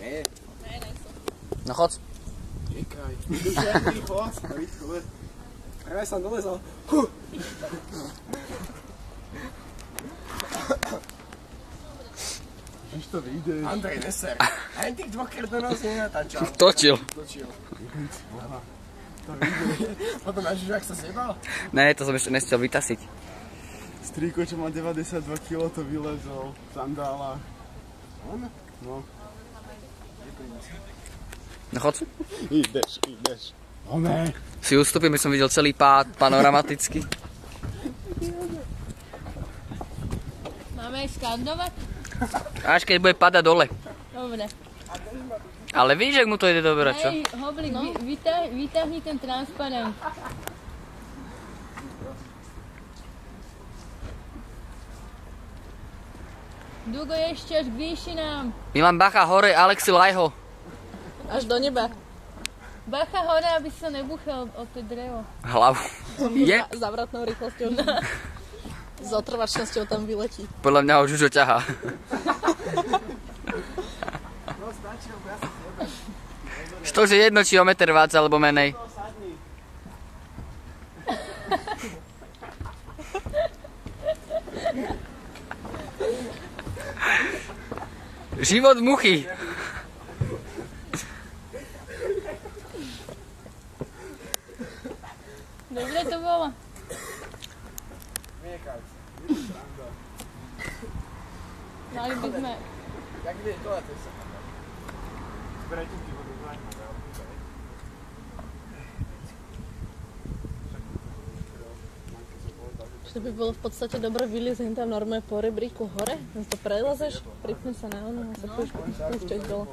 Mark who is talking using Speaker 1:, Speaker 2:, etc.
Speaker 1: Nie.
Speaker 2: Ne, nejsou.
Speaker 3: No chod.
Speaker 1: Čekaj. Rýchlo. Ja som dolezol. Až to vyjde. Andrej, neser. Aj tých dvakrát na nás nenatáčal.
Speaker 3: Točil.
Speaker 1: To vyjde. Potom až ak sa zjebal?
Speaker 3: Ne, to som ešte nestiel vytasiť.
Speaker 1: Strýko, čo má 92 kg, to vylezol v sandálach. On? No.
Speaker 3: No chod.
Speaker 1: Ideš. One.
Speaker 3: Si ustúpim, som videl celý pád panoramatický.
Speaker 2: Máme aj skandovať?
Speaker 3: Až keď bude padať dole.
Speaker 2: Dobre.
Speaker 3: Ale víš, jak mu to ide dobre, čo?
Speaker 2: Hej, Hoblík, vytáhni ten transparent. Dugo ešte až k výšinám.
Speaker 3: Milan bacha, hore, Alexi Lajho.
Speaker 2: Až do neba. Bacha hore, aby sa nebuchal o to drevo.
Speaker 3: Hlavu. Je?
Speaker 2: Zavratnou rýchlosťou. S otrvačnosťou tam vyletí.
Speaker 3: Podľa mňa ho Žužo ťahá. Štože jedno, či o meter vác alebo menej. Život muchy.
Speaker 2: Dobre to bolo. Mali by sme...
Speaker 1: Jak ide to a to sa. Zberajte ti vodu zvlášť.
Speaker 2: To by bolo v podstate dobre vyliezť tam normálne po rebríku hore, to prelezeš, pripneš sa na ono a sa púšťať dole.